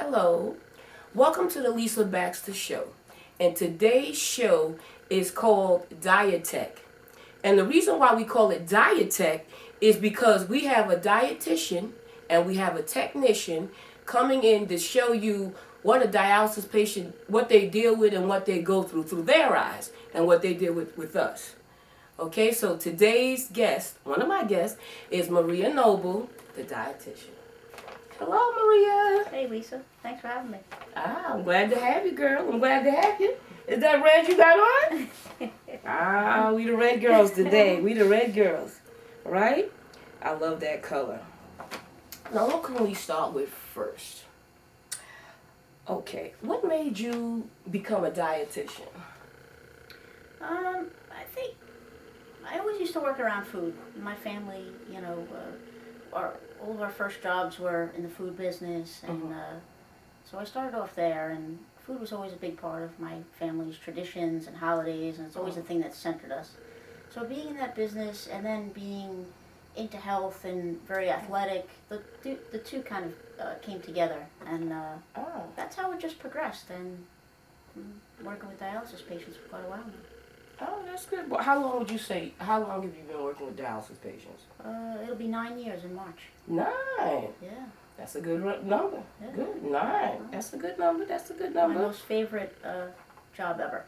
Hello, welcome to the Lisa Baxter Show. And today's show is called Dietech. And the reason why we call it Dietech is because we have a dietitian and we have a technician coming in to show you what a dialysis patient, what they deal with and what they go through their eyes and what they deal with us. Okay, so today's guest, one of my guests, is Maria Noble, the dietitian. Hello, Maria. Hey, Lisa. Thanks for having me. I'm glad to have you, girl. I'm glad to have you. Is that red you got on? We the red girls today. We the red girls, right? I love that color. Now, what can we start with first? Okay, what made you become a dietitian? I think I always used to work around food. My family, all of our first jobs were in the food business, and so I started off there, and food was always a big part of my family's traditions and holidays, and it's always the thing that centered us. So being in that business and then being into health and very athletic, the two kind of came together, and that's how it just progressed, and working with dialysis patients for quite a while now. Oh, that's good. But how long have you been working with dialysis patients? It'll be 9 years in March. 9? Yeah. That's a good number. Yeah. Good. 9. That's a good number. That's a good number. My most favorite job ever.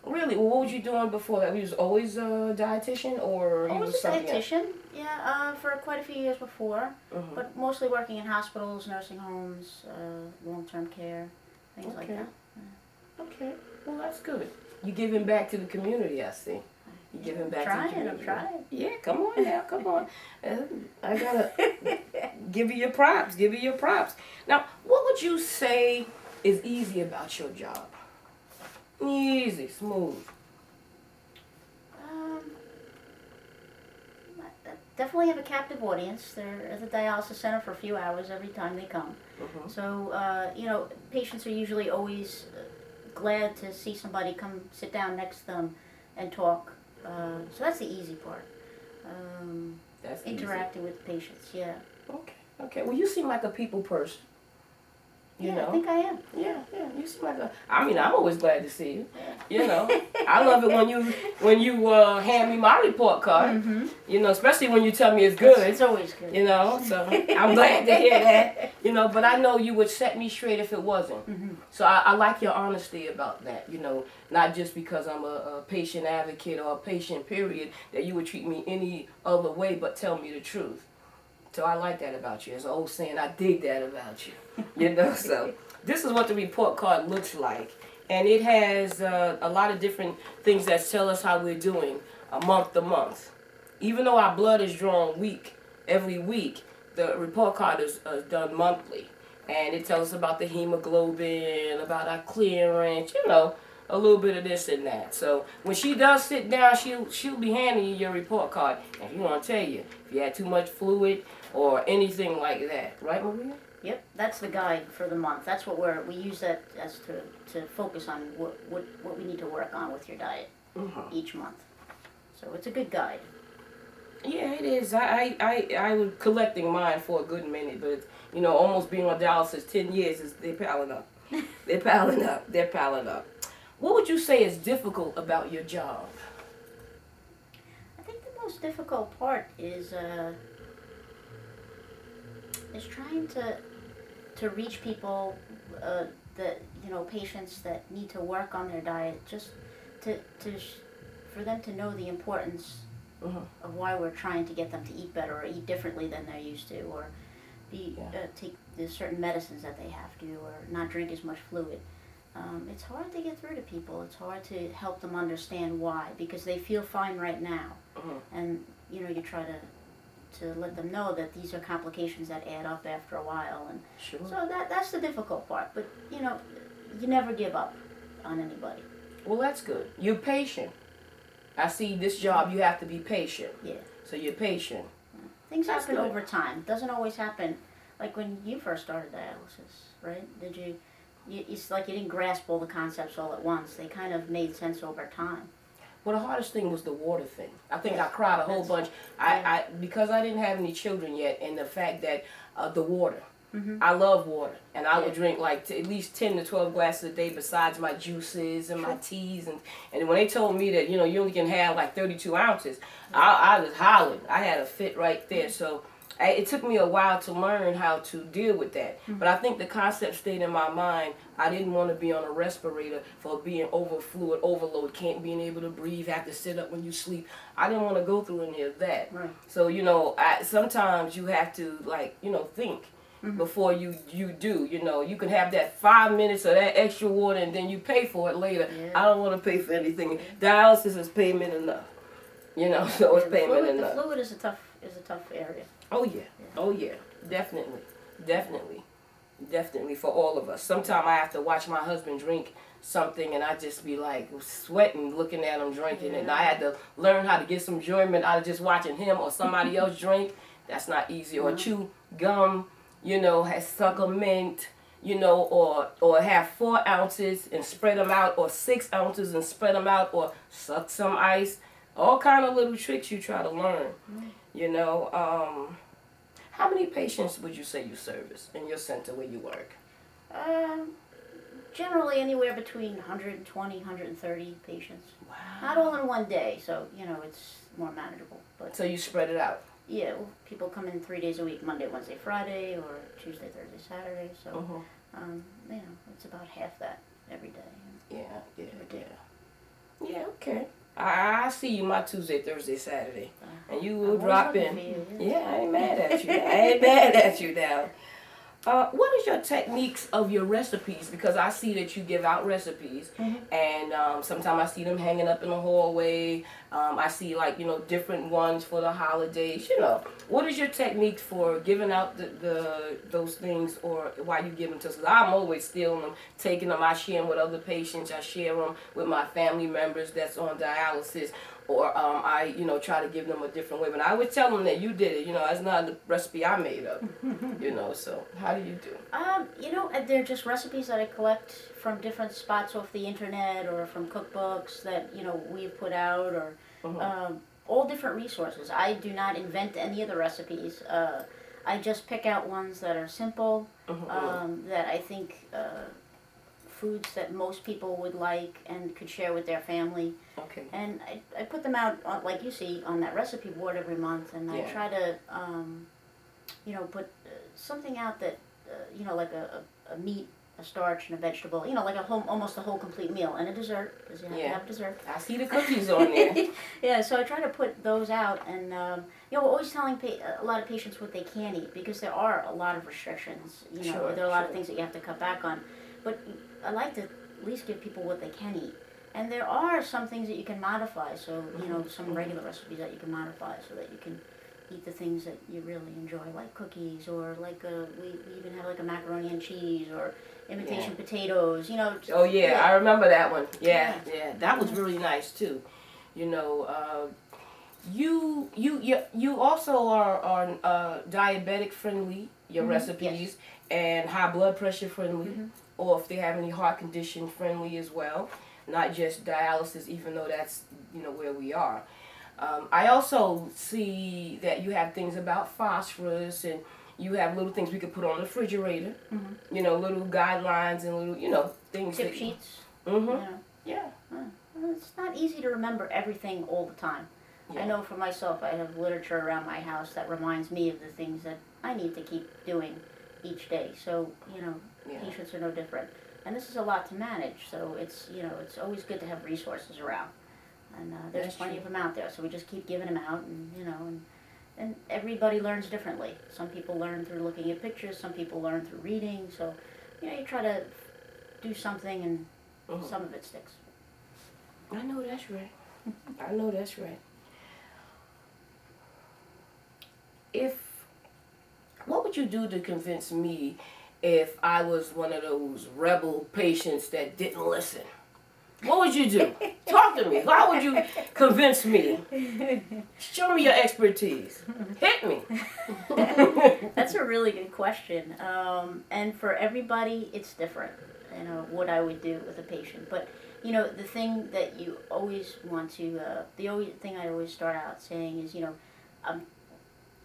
Really? Well, what was you doing before that? You was always a dietitian, or I you was was a something else? dietitian, for quite a few years before, but mostly working in hospitals, nursing homes, long-term care, things like that. Okay. Well, that's good. You're giving back to the community, I see. You're giving back to the community. I'm trying. Yeah, come on now, come on. I gotta give you your props, give you your props. Now, what would you say is easy about your job? Easy, smooth. Definitely have a captive audience. They're at the dialysis center for a few hours every time they come. So, patients are usually always glad to see somebody come sit down next to them and talk. So that's the easy part. That's interacting with patients, yeah. Okay. Well, you seem like a people person. You know? I think I am. Yeah. You seem like I'm always glad to see you. You know, I love it when you hand me my report card. You know, especially when you tell me it's good. It's always good. You know, so I'm glad to hear that. You know, but I know you would set me straight if it wasn't. So I like your honesty about that. You know, not just because I'm a patient advocate or a patient period that you would treat me any other way, but tell me the truth. So I like that about you. As an old saying, I dig that about you. You know, so this is what the report card looks like. And it has a lot of different things that tell us how we're doing month to month. Even though our blood is drawn every week, the report card is done monthly. And it tells us about the hemoglobin, about our clearance, you know, a little bit of this and that. So when she does sit down, she'll be handing you your report card. And she's going to tell you if you had too much fluid or anything like that. Right, Maria? Yep, that's the guide for the month. That's what we use that as to focus on what we need to work on with your diet each month. So it's a good guide. Yeah, it is. I was collecting mine for a good minute, but you know, almost being on dialysis 10 years they're piling up. They're piling up. What would you say is difficult about your job? I think the most difficult part is trying to reach people, patients that need to work on their diet, just for them to know the importance of why we're trying to get them to eat better or eat differently than they're used to, or take the certain medicines that they have to, or not drink as much fluid. It's hard to get through to people. It's hard to help them understand why, because they feel fine right now, and you try to let them know that these are complications that add up after a while, and so that's the difficult part. But you never give up on anybody. Well, that's good. You're patient. I see this job. You have to be patient. Yeah. So you're patient. Things happen over time. It doesn't always happen like when you first started dialysis, right? Did you? It's like you didn't grasp all the concepts all at once. They kind of made sense over time. Well, the hardest thing was the water thing. I think I cried a whole bunch. Because I didn't have any children yet, and the fact that the water. I love water, and I would Yeah. drink like at least 10 to 12 glasses a day besides my juices and my teas. And when they told me that, you only can have like 32 ounces, I was hollering. I had a fit right there. So it took me a while to learn how to deal with that. But I think the concept stayed in my mind. I didn't want to be on a respirator for being over fluid overload, can't being able to breathe, have to sit up when you sleep. I didn't want to go through any of that. Right. So, sometimes you have to think before you do. You can have that 5 minutes of that extra water and then you pay for it later. Yeah. I don't want to pay for anything. Dialysis is payment enough. So it's payment enough. The fluid is a tough area. Oh yeah. Oh yeah. Definitely. Definitely for all of us. Sometimes I have to watch my husband drink something and I just be like sweating looking at him drinking it. And I had to learn how to get some enjoyment out of just watching him or somebody else drink. That's not easy. Or chew gum, has suck a mint, or have 4 ounces and spread them out, or 6 ounces and spread them out, or suck some ice. All kind of little tricks you try to learn. How many patients would you say you service in your center where you work? Generally anywhere between 120, 130 patients. Wow. Not all in one day, so it's more manageable. But So you spread it out. yeah, well, people come in 3 days a week: Monday, Wednesday, Friday, or Tuesday, Thursday, Saturday. So it's about half that every day. Yeah. Okay. I see you my Tuesday, Thursday, Saturday, and you will I'm drop always in. looking for you, Yeah, I ain't mad at you. I ain't mad at you now. What is your techniques of your recipes? Because I see that you give out recipes, and sometimes I see them hanging up in the hallway. I see different ones for the holidays. What is your technique for giving out those things, or why you give them to us? 'Cause I'm always stealing them, taking them. I share them with other patients. I share them with my family members that's on dialysis. Or I try to give them a different way. But I would tell them that you did it. That's not the recipe I made up. So how do you do? They're just recipes that I collect from different spots off the internet or from cookbooks that we've put out, or all different resources. I do not invent any of the recipes. I just pick out ones that are simple, that I think foods that most people would like and could share with their family. Okay. And I put them out, like you see, on that recipe board every month, and I try to, put something out that, like a meat, a starch, and a vegetable, like almost a whole complete meal, and a dessert, because you have to have dessert. I see the cookies on there. Yeah, so I try to put those out, and, we're always telling a lot of patients what they can eat, because there are a lot of restrictions, there are a lot of things that you have to cut back on. But I like to at least give people what they can eat. And there are some things that you can modify, so, some regular recipes that you can modify so that you can eat the things that you really enjoy, like cookies, or like we even have like a macaroni and cheese, or imitation potatoes, Oh yeah, I remember that one. Yeah, that was really nice too. You also are diabetic friendly, your recipes, and high blood pressure friendly, or if they have any heart condition friendly as well, not just dialysis, even though that's where we are. I also see that you have things about phosphorus, and you have little things we could put on the refrigerator, little guidelines and little things. Tip sheets. Yeah. It's not easy to remember everything all the time. Yeah. I know for myself, I have literature around my house that reminds me of the things that I need to keep doing each day. So, patients are no different. And this is a lot to manage, so it's always good to have resources around. And there's plenty of them out there, so we just keep giving them out, and everybody learns differently. Some people learn through looking at pictures, some people learn through reading, so, you try to do something, and some of it sticks. I know that's right. I know that's right. What would you do to convince me if I was one of those rebel patients that didn't listen? What would you do? Talk to me. How would you convince me? Show me your expertise. Hit me. That's a really good question. And for everybody, it's different, what I would do with a patient. But, the thing that you always want to, the thing I always start out saying is,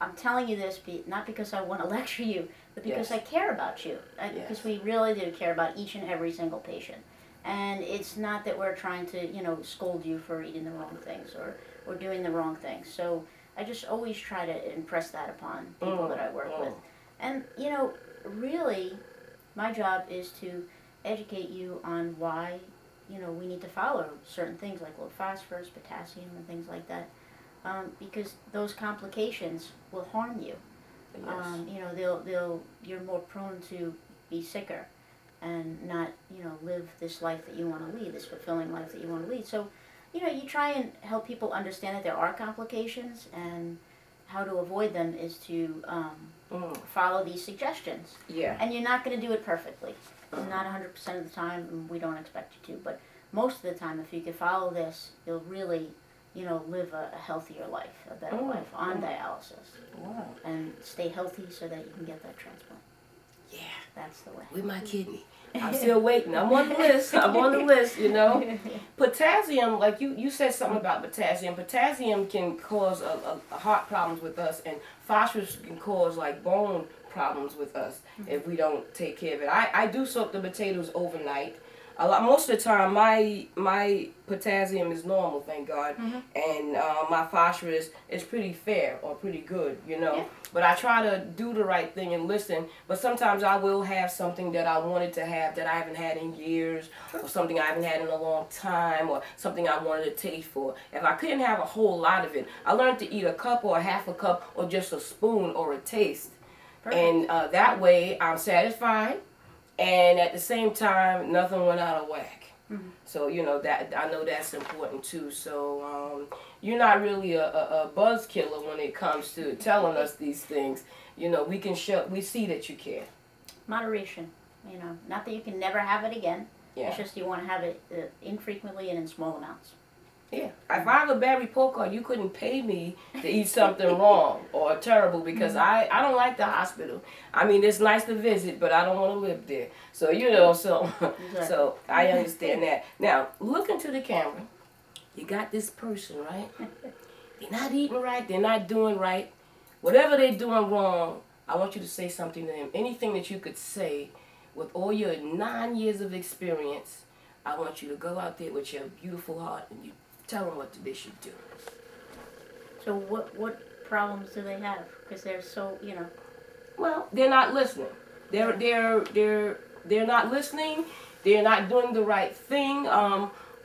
I'm telling you this not because I want to lecture you, but because Yes. I care about you. Because we really do care about each and every single patient. And it's not that we're trying to, scold you for eating the wrong things or doing the wrong things. So I just always try to impress that upon people that I work with. And, really, my job is to educate you on why, we need to follow certain things like low phosphorus, potassium, and things like that. Because those complications will harm you. Yes. You're more prone to be sicker and not, live this life that you want to lead, this fulfilling life that you want to lead. So, you try and help people understand that there are complications, and how to avoid them is to follow these suggestions. Yeah. And you're not going to do it perfectly. Not 100% of the time, and we don't expect you to, but most of the time, if you can follow this, you'll really, live a healthier life, a better life on dialysis. Wow. And stay healthy so that you can get that transplant. Yeah. That's the way. With my kidney. I'm still waiting. I'm on the list. I'm on the list, Potassium, like you said something about potassium. Potassium can cause a heart problems with us, and phosphorus can cause like bone problems with us if we don't take care of it. I do soak the potatoes overnight. Most of the time, my potassium is normal, thank God, and my phosphorus is pretty fair or pretty good, Yeah. But I try to do the right thing and listen. But sometimes I will have something that I wanted to have that I haven't had in years, or something I haven't had in a long time, or something I wanted to taste for. If I couldn't have a whole lot of it, I learned to eat a cup or a half a cup or just a spoon or a taste. Perfect. And that way I'm satisfied. And at the same time, nothing went out of whack. So that I know that's important too. So you're not really a buzz killer when it comes to telling us these things. We see that you care. Moderation. Not that you can never have it again. Yeah. It's just you want to have it infrequently and in small amounts. Yeah. If I have a bad report card, you couldn't pay me to eat something wrong or terrible, because I don't like the hospital. I mean, it's nice to visit, but I don't want to live there. So, Exactly. so I understand that. Now, look into the camera. You got this person, right? They're not eating right. They're not doing right. Whatever they're doing wrong, I want you to say something to them. Anything that you could say with all your 9 years of experience, I want you to go out there with your beautiful heart and you tell them what they should do. So what problems do they have? Because they're so, Well, they're not listening. They're not listening. They're not doing the right thing.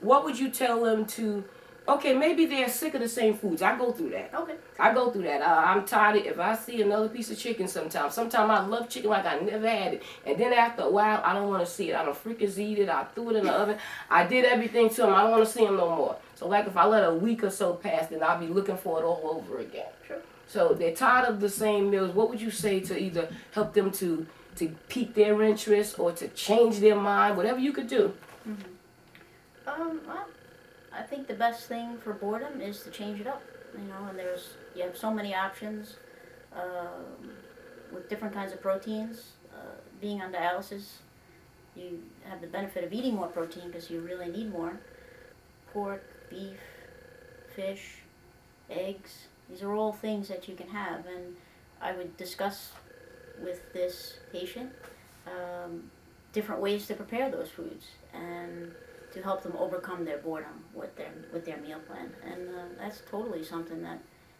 What would you tell them to? Okay, maybe they're sick of the same foods. I go through that. Okay. I go through that. I'm tired. If I see another piece of chicken sometimes I love chicken like I never had it. And then after a while, I don't want to see it. I don't freaking eat it. I threw it in the oven. I did everything to them. I don't want to see them no more. So like if I let a week or so pass, then I'll be looking for it all over again. Sure. So they're tired of the same meals. What would you say to either help them to pique their interest or to change their mind, whatever you could do? Well, I think the best thing for boredom is to change it up, and you have so many options with different kinds of proteins. Being on dialysis, you have the benefit of eating more protein because you really need more. Pork, beef, fish, eggs, these are all things that you can have, and I would discuss with this patient different ways to prepare those foods and to help them overcome their boredom with their meal plan, and that's totally something that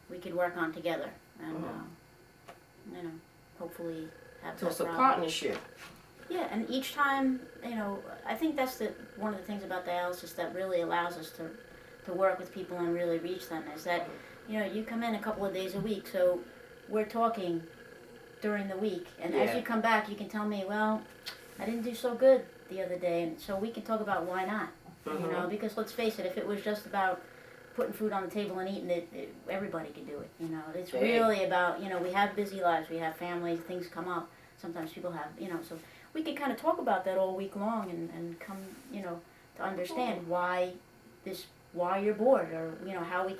we could work on together, and hopefully have. So that it's a problem. partnership. Yeah, and each time, I think that's one of the things about dialysis that really allows us to work with people and really reach them is that, you come in a couple of days a week, so we're talking during the week, and as you come back, you can tell me, well, I didn't do so good the other day, and so we can talk about why not, because let's face it, if it was just about putting food on the table and eating it, everybody can do it, It's really about, we have busy lives, we have families, things come up, sometimes people have, so we can kind of talk about that all week long and come, to understand why you're bored, or, how we